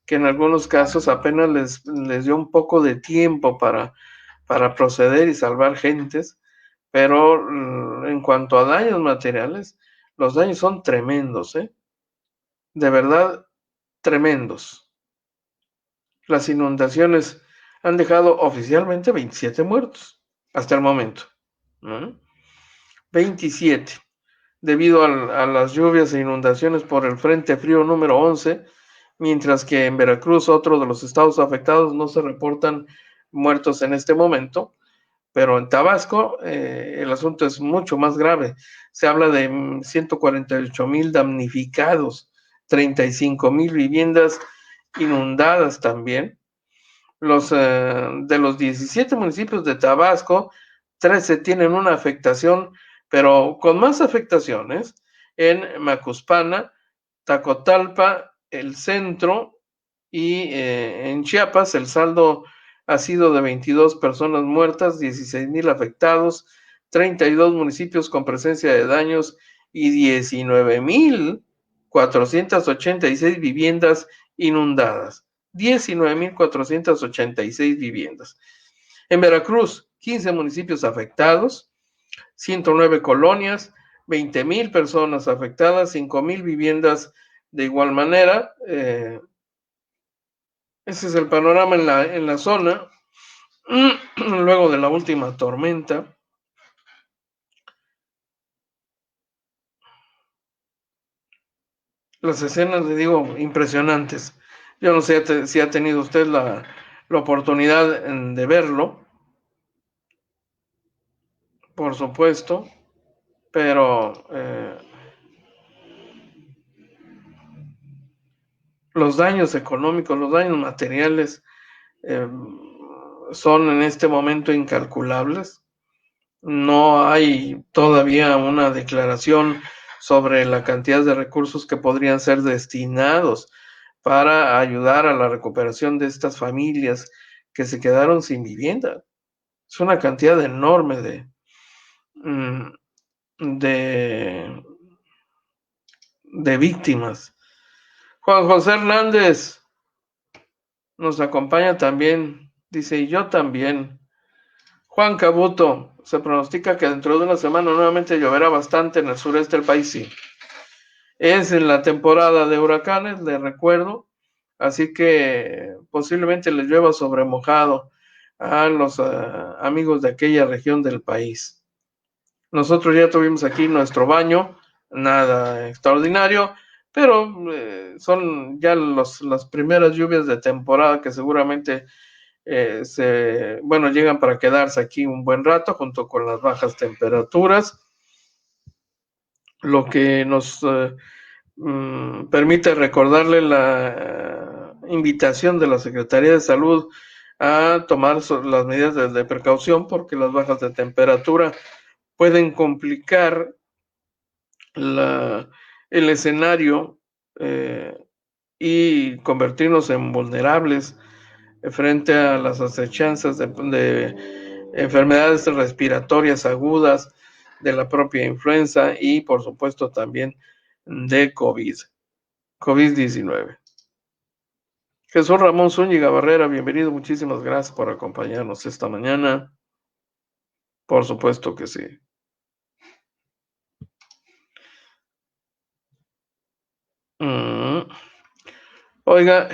que en algunos casos apenas les dio un poco de tiempo para proceder y salvar gentes, pero en cuanto a daños materiales, los daños son tremendos, de verdad tremendos. Las inundaciones han dejado oficialmente 27 muertos hasta el momento, ¿no? 27, debido a las lluvias e inundaciones por el Frente Frío número 11, mientras que en Veracruz, otro de los estados afectados, no se reportan muertos en este momento, pero en Tabasco el asunto es mucho más grave. Se habla de 148,000 damnificados, 35,000 viviendas inundadas también. De los 17 municipios de Tabasco, 13 tienen una afectación, pero con más afectaciones en Macuspana, Tacotalpa, el centro, y en Chiapas el saldo ha sido de 22 personas muertas, 16,000 afectados, 32 municipios con presencia de daños y 19,486 viviendas inundadas. 19,486 viviendas. En Veracruz, 15 municipios afectados, 109 colonias, 20,000 personas afectadas, 5,000 viviendas de igual manera. Ese es el panorama en la zona. Luego de la última tormenta. Las escenas, le digo, impresionantes. Yo no sé si ha tenido usted la oportunidad de verlo, por supuesto, pero los daños económicos, los daños materiales son en este momento incalculables. No hay todavía una declaración sobre la cantidad de recursos que podrían ser destinados para ayudar a la recuperación de estas familias que se quedaron sin vivienda. Es una cantidad enorme de víctimas. Juan José Hernández nos acompaña también, dice, y yo también. Juan Cabuto, se pronostica que dentro de una semana nuevamente lloverá bastante en el sureste del país. Sí. Es en la temporada de huracanes, les recuerdo, así que posiblemente les llueva sobre mojado a los amigos de aquella región del país. Nosotros ya tuvimos aquí nuestro baño, nada extraordinario, pero son ya las primeras lluvias de temporada que seguramente llegan para quedarse aquí un buen rato junto con las bajas temperaturas, lo que nos permite recordarle la invitación de la Secretaría de Salud a tomar las medidas de precaución porque las bajas de temperatura pueden complicar el escenario y convertirnos en vulnerables frente a las acechanzas de enfermedades respiratorias agudas, de la propia influenza y por supuesto también de COVID-19. Jesús Ramón Zúñiga Barrera, bienvenido, muchísimas gracias por acompañarnos esta mañana. Por supuesto que sí. Oiga,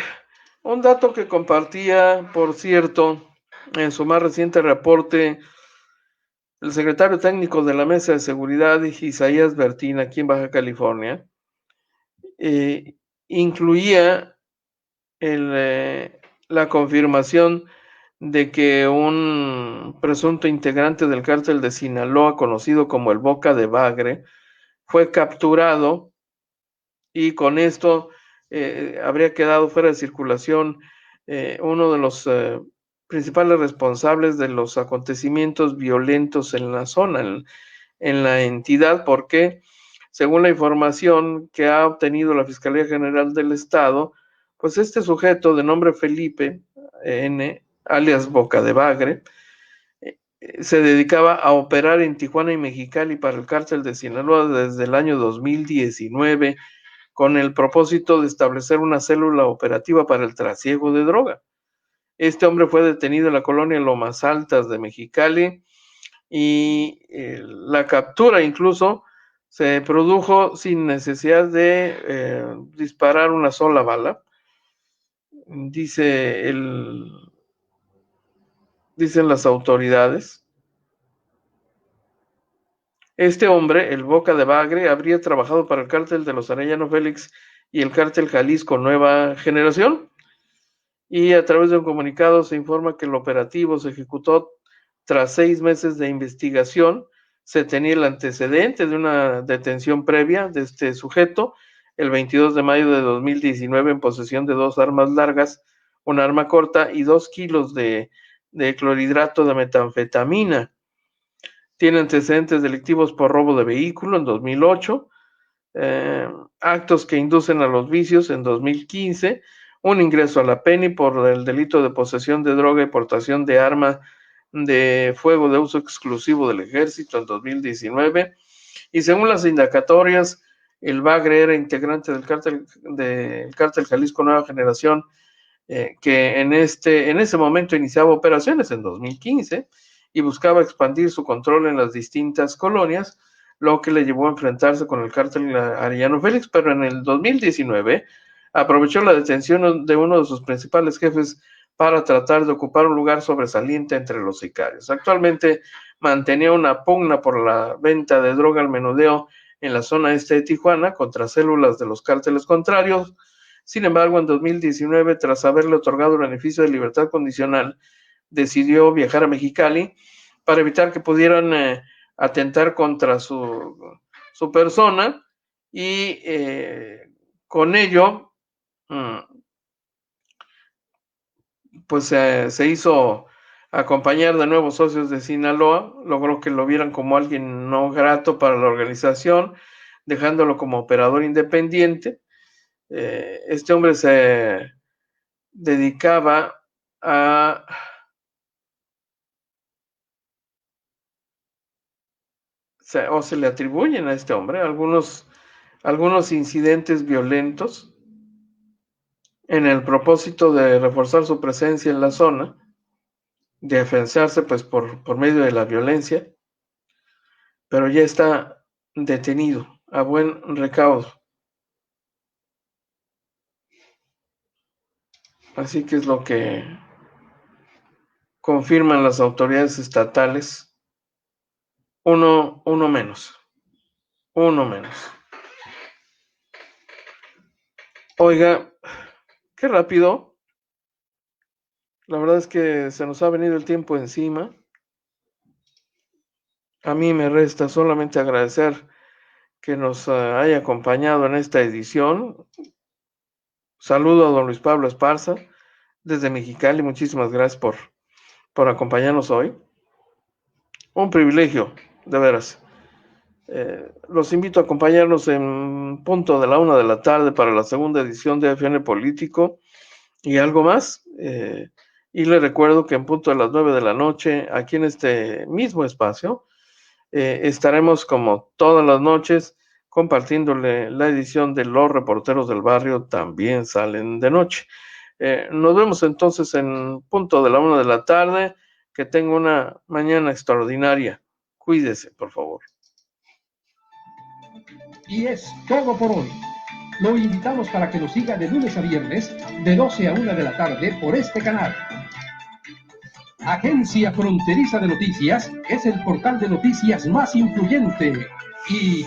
un dato que compartía, por cierto, en su más reciente reporte, el secretario técnico de la Mesa de Seguridad, Isaías Bertín, aquí en Baja California, incluía la confirmación de que un presunto integrante del cártel de Sinaloa, conocido como el Boca de Bagre, fue capturado y con esto habría quedado fuera de circulación uno de los principales responsables de los acontecimientos violentos en la zona, en la entidad, porque según la información que ha obtenido la Fiscalía General del Estado, pues este sujeto de nombre Felipe N., alias Boca de Bagre, se dedicaba a operar en Tijuana y Mexicali para el cártel de Sinaloa desde el año 2019 con el propósito de establecer una célula operativa para el trasiego de droga. Este hombre fue detenido en la colonia Lomas Altas de Mexicali y la captura incluso se produjo sin necesidad de disparar una sola bala. Dicen las autoridades. Este hombre, el Boca de Bagre, habría trabajado para el cártel de los Arellano Félix y el cártel Jalisco Nueva Generación. Y a través de un comunicado se informa que el operativo se ejecutó tras 6 meses de investigación. Se tenía el antecedente de una detención previa de este sujeto el 22 de mayo de 2019 en posesión de 2 armas largas, una arma corta y 2 kilos de clorhidrato de metanfetamina. Tiene antecedentes delictivos por robo de vehículo en 2008, actos que inducen a los vicios en 2015, un ingreso a la PENI por el delito de posesión de droga y portación de arma de fuego de uso exclusivo del ejército en 2019, y según las indagatorias, el Bagre era integrante del cártel Jalisco Nueva Generación, que en ese momento iniciaba operaciones en 2015 y buscaba expandir su control en las distintas colonias, lo que le llevó a enfrentarse con el cártel Arellano Félix, pero en el 2019 aprovechó la detención de uno de sus principales jefes para tratar de ocupar un lugar sobresaliente entre los sicarios. Actualmente mantenía una pugna por la venta de droga al menudeo en la zona este de Tijuana contra células de los cárteles contrarios. Sin embargo, en 2019, tras haberle otorgado el beneficio de libertad condicional, decidió viajar a Mexicali para evitar que pudieran atentar contra su persona y con ello pues se hizo acompañar de nuevos socios de Sinaloa, logró que lo vieran como alguien no grato para la organización, dejándolo como operador independiente. Este hombre se dedicaba se le atribuyen a este hombre algunos incidentes violentos en el propósito de reforzar su presencia en la zona. defensarse pues por medio de la violencia, pero ya está detenido a buen recaudo. Así que es lo que confirman las autoridades estatales. Uno menos. Oiga, qué rápido. La verdad es que se nos ha venido el tiempo encima. A mí me resta solamente agradecer que nos haya acompañado en esta edición. Saludo a don Luis Pablo Esparza desde Mexicali. Muchísimas gracias por acompañarnos hoy. Un privilegio, de veras. Los invito a acompañarnos en punto de la 1 de la tarde para la segunda edición de AFN Político y algo más. Y les recuerdo que en punto de las 9 de la noche, aquí en este mismo espacio, estaremos como todas las noches compartiéndole la edición de Los Reporteros del Barrio También Salen de Noche. Nos vemos entonces en punto de la 1 de la tarde. Que tenga una mañana extraordinaria. Cuídese, por favor. Y es todo por hoy. Lo invitamos para que nos siga de lunes a viernes, de 12 a 1 de la tarde, por este canal. Agencia Fronteriza de Noticias es el portal de noticias más influyente y